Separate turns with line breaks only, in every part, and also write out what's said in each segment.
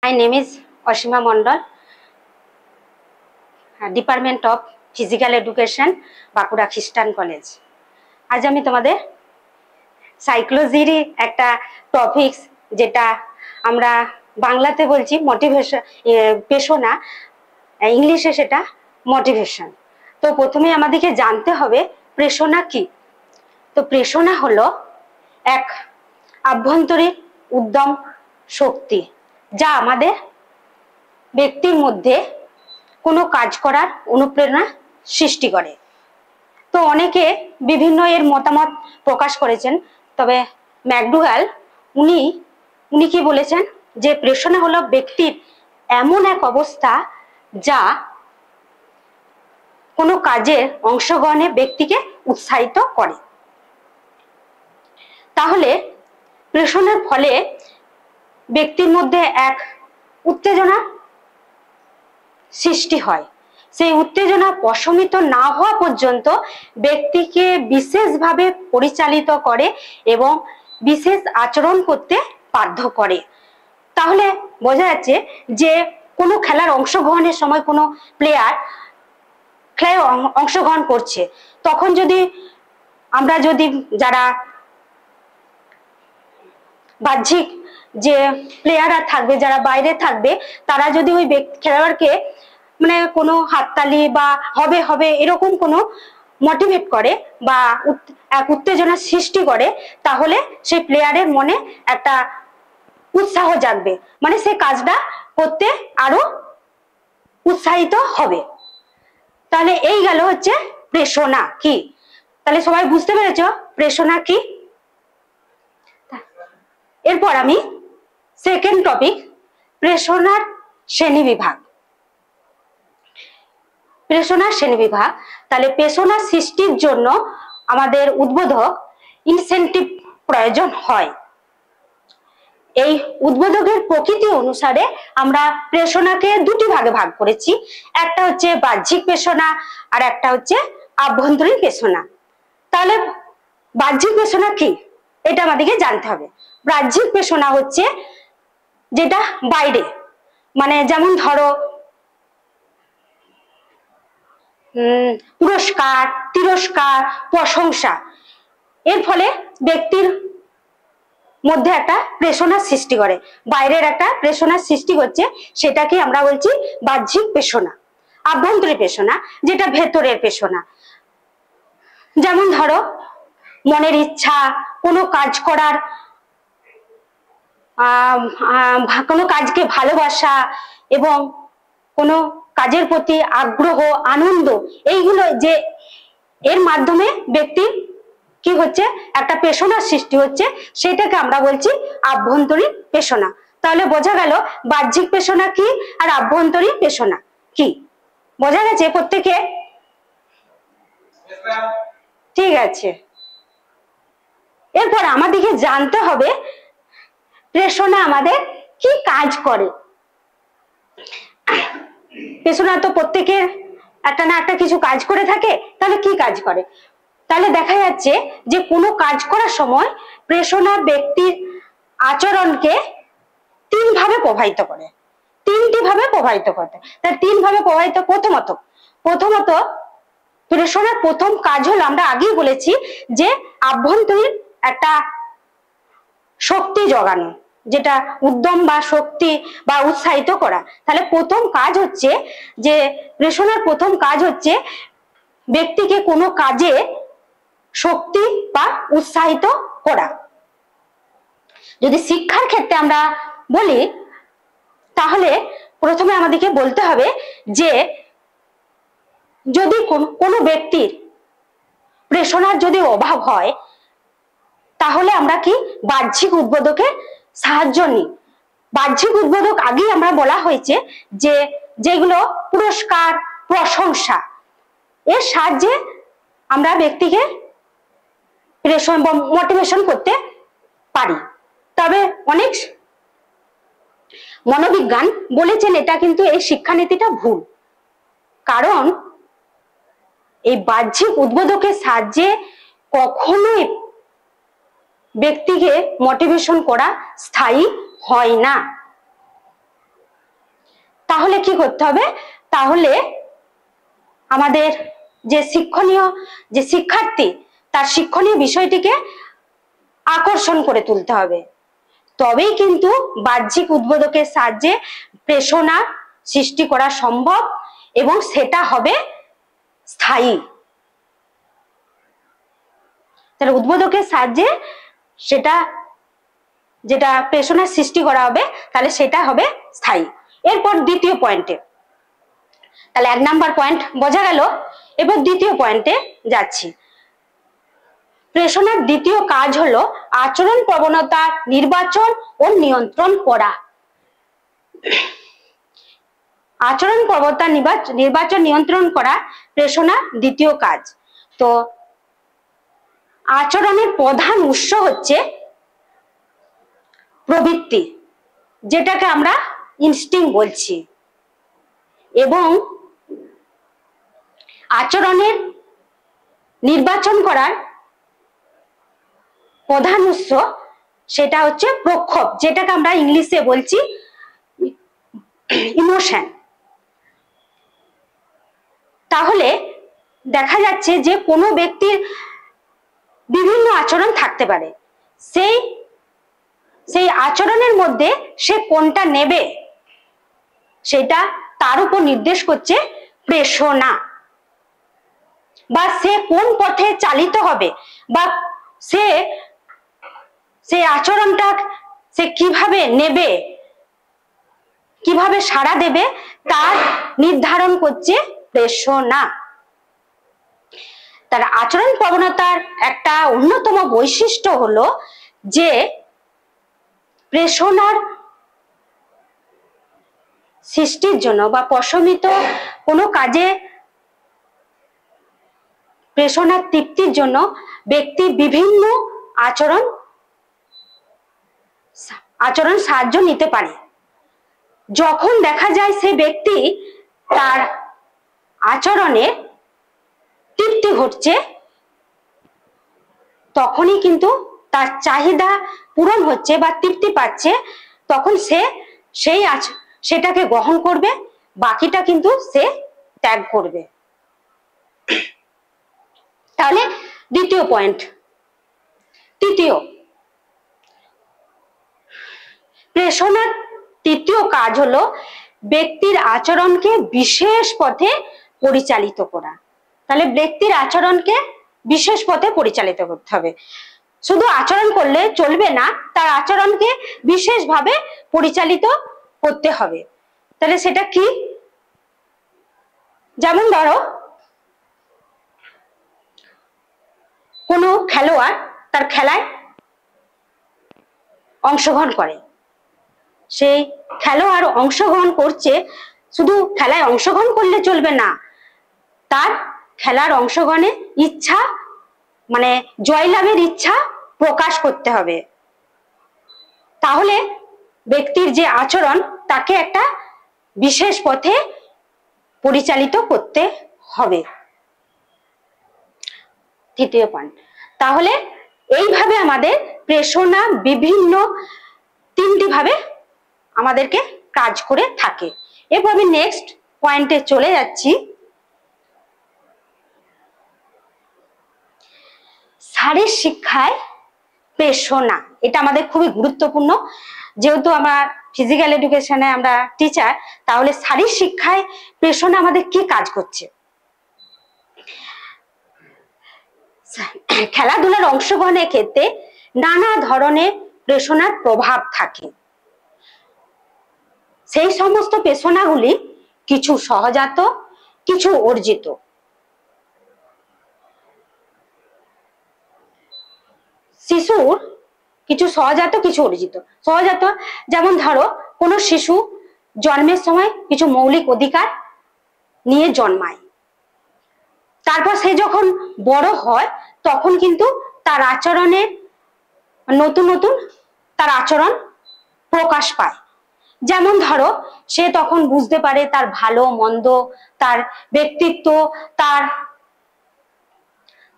My name is Ashima Mondal, Department of Physical Education, Bankura খ্রিস্টান college. আজ আমি তোমাদের সাইকোলজির একটা টপিকস, যেটা আমরা বাংলাতে বলছি মোটিভেশন, পেশনা, ইংলিশে সেটা মোটিভেশন। তো প্রথমে আমাদেরকে জানতে হবে প্রেরণা কি। তো প্রেরণা হলো এক আভ্যন্তরীণ উদ্যম শক্তি, যা আমাদের ব্যক্তির মধ্যে কোনো কাজ করার অনুপ্রেরণা সৃষ্টি করে। তো অনেকে বিভিন্ন এর মতামত প্রকাশ করেছেন, তবে ম্যাকডুগাল উনি কি বলেছেন যে প্রেরণা হলো ব্যক্তির এমন এক অবস্থা যা কোনো কাজের অংশগ্রহণে ব্যক্তিকে উৎসাহিত করে। তাহলে প্রেরণার ফলে ব্যক্তির মধ্যে এক উত্তেজনা সৃষ্টি হয়। সেই উত্তেজনা প্রশমিত না হওয়া পর্যন্ত ব্যক্তিকে বিশেষভাবে পরিচালিত করে এবং বিশেষ আচরণ করতে বাধ্য করে। তাহলে বোঝা যাচ্ছে যে কোনো খেলার অংশগ্রহণের সময় কোনো প্লেয়ার খেলায় অংশগ্রহণ করছে, তখন আমরা যারা বাহ্যিক যে প্লেয়াররা থাকবে, যারা বাইরে থাকবে, তারা যদি ওই খেলোয়াড়কে মানে কোনো হাততালি বা হবে হবে এরকম কোনো মোটিভেট করে বা এক উত্তেজনা সৃষ্টি করে, তাহলে সেই প্লেয়ারের মনে একটা উৎসাহ জাগবে, মানে সে কাজটা করতে আরো উৎসাহিত হবে। তাহলে এই গেল হচ্ছে প্রেরণা কি। তাহলে সবাই বুঝতে পেরেছ প্রেরণা কি। এরপর আমি সেকেন্ড টপিক, প্রেরণার শ্রেণীবিভাগ। প্রেরণার শ্রেণীবিভাগ। তাহলে প্রেরণা সৃষ্টির জন্য আমাদের উদ্বোধক ইনসেন্টিভ প্রয়োজন হয়। এই উদ্বোধকের প্রকৃতি অনুসারে আমরা প্রেরণাকে দুটি ভাগে ভাগ করেছি, একটা হচ্ছে বাহ্যিক প্রেরণা আর একটা হচ্ছে আভ্যন্তরীণ প্রেরণা। তাহলে বাহ্যিক প্রেরণা কি এটা আমাদেরকে জানতে হবে। বাহ্যিক প্রেরণা হচ্ছে যেটা বাইরে, মানে যেমন ধরো পুরস্কার, তিরস্কার, প্রশংসা। এর ফলে ব্যক্তির মধ্যে একটা প্রেরণা সৃষ্টি করে, বাইরের একটা প্রেরণা সৃষ্টি হচ্ছে, সেটাকে আমরা বলছি বাহ্যিক প্রেরণা। আভ্যন্তরীণ প্রেরণা যেটা ভেতরের প্রেরণা, যেমন ধরো মনের ইচ্ছা, কোনো কাজ করার, কোনো কাজকে ভালোবাসা এবং কোনো কাজের প্রতি আগ্রহ, আনন্দ, এইগুলো যে এর মাধ্যমে ব্যক্তির কি হচ্ছে একটা প্রেরণার সৃষ্টি হচ্ছে, সেটাকে আমরা বলছি আভ্যন্তরীণ প্রেরণা। তাহলে বোঝা গেল বাহ্যিক প্রেরণা কি আর আভ্যন্তরীণ প্রেরণা কি। বোঝা গেছে প্রত্যেকে? ঠিক আছে। এরপর আমাদেরকে জানতে হবে প্রেরণা আমাদের কি কাজ করে। প্রেরণা তো প্রত্যেকের একটা না একটা কিছু কাজ করে থাকে, তাহলে কি কাজ করে? তাহলে দেখা যাচ্ছে যে কোনো কাজ করার সময় প্রেরণা ব্যক্তির আচরণকে তিন ভাবে প্রভাবিত করে, তিনটি ভাবে প্রভাবিত করতে। তাই তিন ভাবে প্রভাবিত। প্রথমত প্রেরণার প্রথম কাজ হলো, আমরা আগেই বলেছি যে আভ্যন্তরীণ একটা শক্তি জোগানো, যেটা উদ্যম বা শক্তি বা উৎসাহিত করা। তাহলে প্রথম কাজ হচ্ছে যে প্রেরণার প্রথম কাজ হচ্ছে ব্যক্তিকে কোনো কাজে শক্তি বা উৎসাহিত করা। যদি শিক্ষার ক্ষেত্রে আমরা বলি, তাহলে প্রথমে আমাদেরকে বলতে হবে যে যদি কোনো ব্যক্তির প্রেরণার যদি অভাব হয়, তাহলে আমরা কি বাহ্যিক উদ্বোধকের সাহায্য নিই। বাহ্যিক উদ্বোধক আগেই আমরা বলা হয়েছে যে যেগুলো পুরস্কার, প্রশংসা, এর সাহায্যে আমরা ব্যক্তিকে মোটিভেশন করতে পারি। তবে অনেক মনোবিজ্ঞান বলেছেন এটা কিন্তু এই শিক্ষানীতিটা ভুল, কারণ এই বাহ্যিক উদ্বোধকের সাহায্যে কখনোই ব্যক্তিকে মোটিভেশন করা স্থায়ী হয় না। তাহলে কি করতে হবে? তাহলে আমাদের যে শিক্ষার্থী, তার শিক্ষণীয় বিষয়টিকে আকর্ষণ করে তুলতে হবে। তবেই কিন্তু বাহ্যিক উদ্বোধকের সাহায্যে প্রেরণা সৃষ্টি করা সম্ভব এবং সেটা হবে স্থায়ী। তাহলে উদ্বোধকের সাহায্যে যেটা প্রেরণা সৃষ্টি করা হবে, তাহলে সেটা হবে স্থায়ী। এরপর দ্বিতীয় পয়েন্টে, তাহলে 1 নাম্বার পয়েন্ট বোঝা গেল। এবার দ্বিতীয় পয়েন্টে যাচ্ছি। প্রেরণার দ্বিতীয় কাজ হলো আচরণ প্রবণতা নির্বাচন ও নিয়ন্ত্রণ করা। আচরণ প্রবণতা নির্বাচন নিয়ন্ত্রণ করা প্রেরণার দ্বিতীয় কাজ। তো আচরণের প্রধান উৎস হচ্ছে প্রবৃত্তি, যেটাকে আমরা ইনস্টিংক্ট বলছি, এবং আচরণের নির্বাচন করার প্রধান উৎস সেটা হচ্ছে প্রক্ষোভ, যেটাকে আমরা ইংলিশে বলছি ইমোশন। তাহলে দেখা যাচ্ছে যে কোনো ব্যক্তির বিভিন্ন আচরণ থাকতে পারে, সেই আচরণের মধ্যে সে কোনটা নেবে সেটা তার উপর নির্দেশ করছে প্রেরণা, বা সে কোন পথে চালিত হবে, বা সে আচরণটা সে কিভাবে নেবে, কিভাবে সাড়া দেবে, তার নির্ধারণ করছে প্রেরণা। তার আচরণ প্রবণতার একটা অন্যতম বৈশিষ্ট্য হলো যে প্রেরণার সৃষ্টির জন্য বা প্রশমিত কোনো কাজে প্রেরণার তৃপ্তির জন্য ব্যক্তি বিভিন্ন আচরণ সাহায্য নিতে পারে। যখন দেখা যায় সে ব্যক্তি তার আচরণে তৃপ্তি ঘটছে, তখনই কিন্তু তার চাহিদা পূরণ হচ্ছে বা তৃপ্তি পাচ্ছে, তখন সেটাকে গ্রহণ করবে, বাকিটা কিন্তু সে ত্যাগ করবে। তাহলে দ্বিতীয় পয়েন্ট। তৃতীয়, প্রেরণার তৃতীয় কাজ হলো ব্যক্তির আচরণকে বিশেষ পথে পরিচালিত করা। তাহলে ব্যক্তির আচরণকে বিশেষ পথে পরিচালিত করতে হবে। শুধু আচরণ করলে চলবে না, তার আচরণকে বিশেষভাবে পরিচালিত করতে হবে। তাহলে সেটা কি? যেমন ধরো কোনো খেলোয়াড় তার খেলায় অংশগ্রহণ করে, সেই খেলোয়াড় অংশগ্রহণ করছে, শুধু খেলায় অংশগ্রহণ করলে চলবে না, তার খেলার অংশগ্রহণে ইচ্ছা, মানে জয়লাভের ইচ্ছা প্রকাশ করতে হবে। তাহলে ব্যক্তির যে আচরণ তাকে একটা বিশেষ পথে পরিচালিত করতে হবে। তৃতীয় পয়েন্ট। তাহলে এইভাবে আমাদের প্রেরণা বিভিন্ন 3টি ভাবে আমাদেরকে কাজ করে থাকে। এরপর আমি নেক্সট পয়েন্টে চলে যাচ্ছি। শারীর শিক্ষায় প্রেরণা, এটা আমাদের খুবই গুরুত্বপূর্ণ। যেহেতু আমার ফিজিক্যাল এডুকেশনে আমরা টিচার, তাহলে শারীর শিক্ষায় প্রেরণা আমাদের কি কাজ করছে? খেলাধুলার অংশগ্রহণের ক্ষেত্রে নানা ধরনের প্রেরণার প্রভাব থাকে। সেই সমস্ত প্রেরণাগুলি কিছু সহজাত, কিছু অর্জিত। শিশুর কিছু সহজাত, কিছু অর্জিত। সহজাত যেমন ধরো কোনো শিশু জন্মের সময় কিছু মৌলিক অধিকার নিয়ে জন্মায়, তারপর সে যখন বড় হয় তখন কিন্তু তার আচরণে নতুন নতুন তার আচরণ প্রকাশ পায়। যেমন ধরো সে তখন বুঝতে পারে তার ভালো মন্দ, তার ব্যক্তিত্ব, তার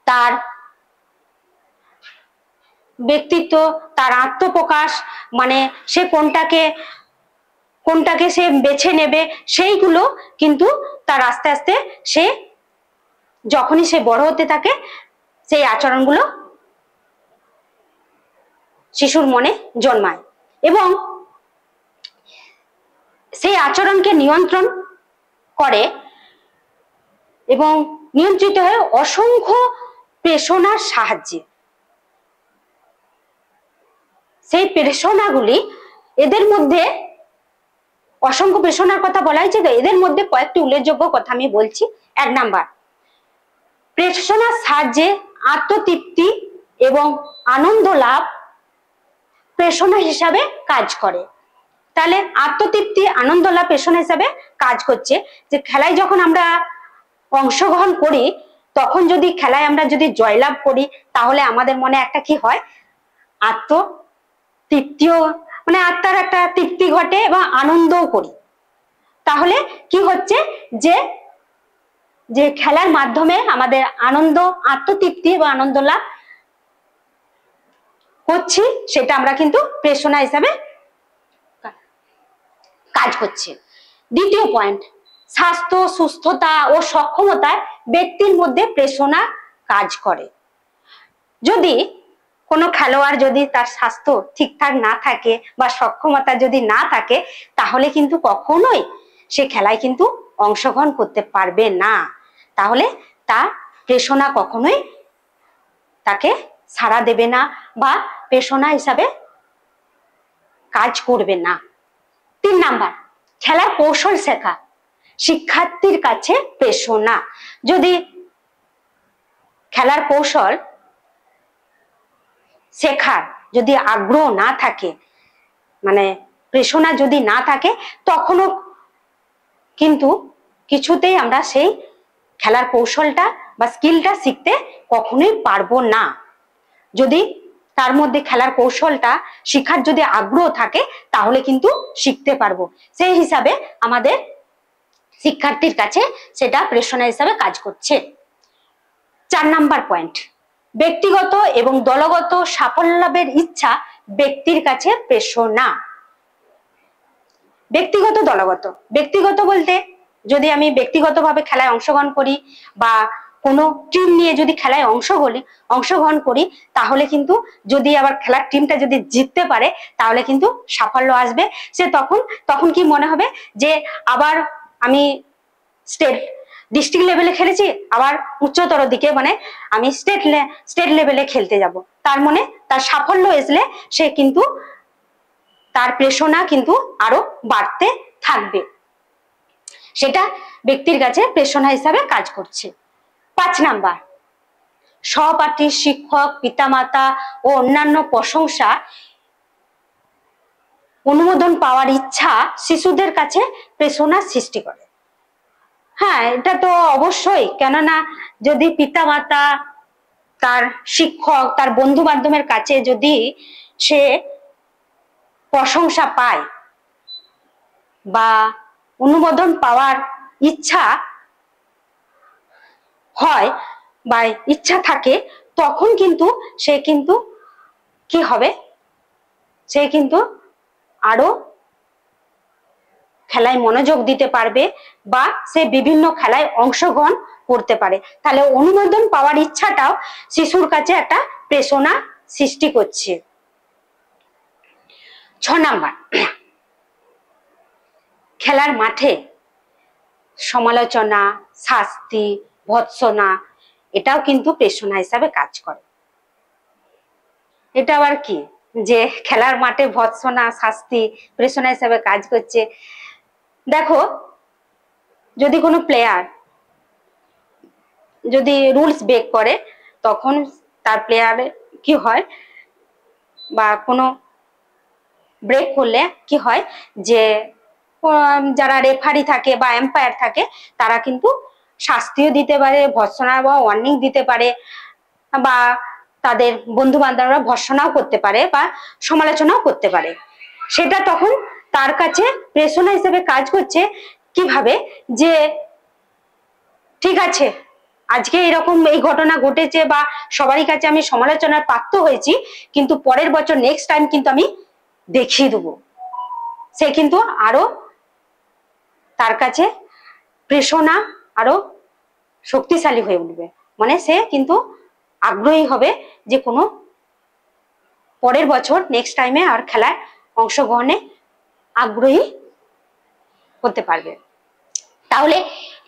তার ব্যক্তিত্ব, তার আত্মপ্রকাশ, মানে সে কোনটাকে সে বেছে নেবে, সেইগুলো কিন্তু তার আস্তে আস্তে সে যখনই সে বড় হতে থাকে সেই আচরণগুলো শিশুর মনে জন্মায় এবং সেই আচরণকে নিয়ন্ত্রণ করে এবং নিয়ন্ত্রিত হয় অসংখ্য প্রেরণার সাহায্যে। সেই প্রেরণাগুলি এদের মধ্যে অসংখ্য প্রেরণার কথা বলা হয়েছে, তো এদের মধ্যে কয়েকটি উল্লেখযোগ্য কথা আমি বলছি। 1 নাম্বার, প্রেরণার সাহায্যে আত্মতৃপ্তি এবং আনন্দ লাভ প্রেরণা হিসাবে কাজ করে। তাহলে আত্মতৃপ্তি আনন্দ লাভ প্রেরণা হিসাবে কাজ করছে। যে খেলায় যখন আমরা অংশগ্রহণ করি তখন যদি খেলায় আমরা যদি জয়লাভ করি তাহলে আমাদের মনে একটা কি হয়, আত্মতৃপ্তিও মানে আত্মার একটা তৃপ্তি ঘটে এবং আনন্দও করি। তাহলে কি হচ্ছে যে যে খেলার মাধ্যমে আমাদের আনন্দ আত্মতৃপ্তি এবং আনন্দ লাভ করছি, সেটা আমরা কিন্তু প্রেরণা হিসাবে কাজ করছে। দ্বিতীয় পয়েন্ট, স্বাস্থ্য সুস্থতা ও সক্ষমতায় ব্যক্তির মধ্যে প্রেরণা কাজ করে। যদি কোনো খেলোয়াড় যদি তার স্বাস্থ্য ঠিকঠাক না থাকে বা সক্ষমতা যদি না থাকে তাহলে কিন্তু কখনোই সে খেলায় কিন্তু অংশগ্রহণ করতে পারবে না। তাহলে তার প্রেরণা কখনোই তাকে সাড়া দেবে না বা প্রেরণা হিসাবে কাজ করবে না। 3 নাম্বার, খেলার কৌশল শেখা শিক্ষার্থীর কাছে প্রেরণা। যদি খেলার কৌশল শেখার যদি আগ্রহ না থাকে, মানে প্রেরণা যদি না থাকে, তখনও কিন্তু কিছুতেই আমরা সেই খেলার কৌশলটা বা স্কিলটা শিখতে কখনোই পারবো না। যদি তার মধ্যে খেলার কৌশলটা শিখার যদি আগ্রহ থাকে তাহলে কিন্তু শিখতে পারবো। সেই হিসাবে আমাদের শিক্ষার্থীর কাছে সেটা প্রেরণা হিসাবে কাজ করছে। 4 নাম্বার পয়েন্ট, ব্যক্তিগত এবং দলগত সাফল্য লাভের ইচ্ছা ব্যক্তির কাছে প্রেরণা। ব্যক্তিগত দলগত, ব্যক্তিগত বলতে যদি আমি ব্যক্তিগতভাবে খেলায় অংশগ্রহণ করি বা কোনো টিম নিয়ে যদি খেলায় অংশগ্রহণ করি তাহলে কিন্তু যদি আবার খেলার টিমটা যদি জিততে পারে তাহলে কিন্তু সাফল্য আসবে। সে তখন কি মনে হবে যে আবার আমি ডিস্ট্রিক্ট লেভেলে খেলেছি, আবার উচ্চতর দিকে মানে আমি স্টেট লেভেলে খেলতে যাব। তার মনে তার সাফল্য আসলে সে কিন্তু তার প্রেরণা কিন্তু আরো বাড়তে থাকবে, সেটা ব্যক্তির কাছে প্রেরণা হিসাবে কাজ করছে। 5 নাম্বার, সহপাঠী শিক্ষক পিতামাতা ও অন্যান্য প্রশংসা অনুমোদন পাওয়ার ইচ্ছা শিশুদের কাছে প্রেরণা সৃষ্টি করে। হ্যাঁ, এটা তো অবশ্যই, কেননা যদি পিতামাতা তার শিক্ষক তার বন্ধু বান্ধবের কাছে যদি সে প্রশংসা পায় বা অনুমোদন পাওয়ার ইচ্ছা হয় বা ইচ্ছা থাকে তখন কিন্তু সে কিন্তু কি হবে, সে কিন্তু আরো খেলায় মনোযোগ দিতে পারবে বা সে বিভিন্ন খেলায় অংশগ্রহণ করতে পারে। তাহলে অনুমোদন পাওয়ার ইচ্ছাটাও শিশুর কাছে একটা প্রেরণা সৃষ্টি করছে। 6 নাম্বার, খেলার মাঠে সমালোচনা শাস্তি ভৎসনা এটাও কিন্তু প্রেরণা হিসাবে কাজ করে। এটা আবার কি যে খেলার মাঠে ভৎসনা শাস্তি প্রেরণা হিসাবে কাজ করছে? দেখো, যদি কোনো প্লেয়ার যদি রুলস ব্রেক করে তখন তার প্লেয়ারে কি হয় বা কোনো ব্রেক করলে কি হয় যে যারা রেফারি থাকে বা এম্পায়ার থাকে তারা কিন্তু শাস্তিও দিতে পারে, ভৎসনা বা ওয়ার্নিং দিতে পারে বা তাদের বন্ধু বান্ধবরা ভৎসনাও করতে পারে বা সমালোচনাও করতে পারে। সেটা তখন তার কাছে প্রেরণা হিসেবে কাজ করছে। কিভাবে যে ঠিক আছে আজকে এরকম এই ঘটনা ঘটেছে বা সবারই কাছে আমি সমালোচনার পাত্র হয়েছি, কিন্তু পরের বছর নেক্সট টাইম কিন্তু আমি দেখিয়ে দেবো। সে কিন্তু আরো তার কাছে প্রেরণা আরো শক্তিশালী হয়ে উঠবে, মানে সে কিন্তু আগ্রহী হবে যে কোনো পরের বছর নেক্সট টাইমে আর খেলায় অংশগ্রহণে আগ্রহী হতে পারবে। তাহলে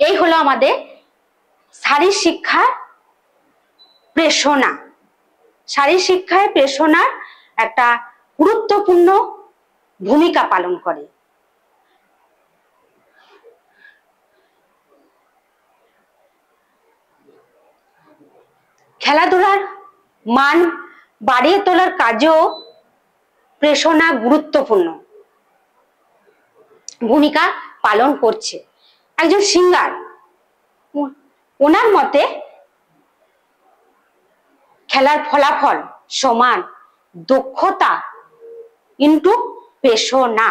এই হলো আমাদের শারীর শিক্ষা প্রেরণা। শারীর শিক্ষায় প্রেরণার একটা গুরুত্বপূর্ণ ভূমিকা পালন করে। খেলাধুলার মান বাড়িয়ে তোলার কাজেও প্রেরণা গুরুত্বপূর্ণ ভূমিকা পালন করছে। একজন সিঙ্গার, ওনার মতে খেলার ফলাফল সমান দক্ষতা ইনটু প্রেরণা।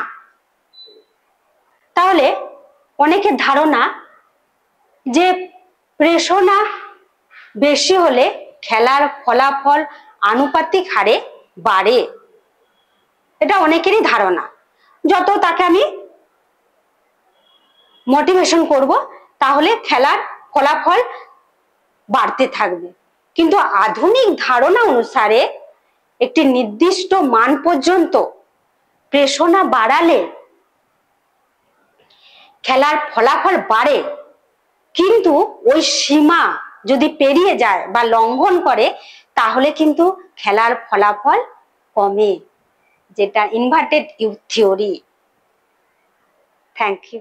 তাহলে অনেকের ধারণা যে প্রেরণা বেশি হলে খেলার ফলাফল আনুপাতিক হারে বাড়ে, এটা অনেকেরই ধারণা। যত তাকে আমি মোটিভেশন করব তাহলে খেলার ফলাফল বাড়তে থাকবে, কিন্তু আধুনিক ধারণা অনুসারে একটি নির্দিষ্ট মান পর্যন্ত প্রেরণা বাড়ালে খেলার ফলাফল বাড়ে, কিন্তু ওই সীমা যদি পেরিয়ে যায় বা লঙ্ঘন করে তাহলে কিন্তু খেলার ফলাফল কমে, যেটা inverted U theory. Thank you.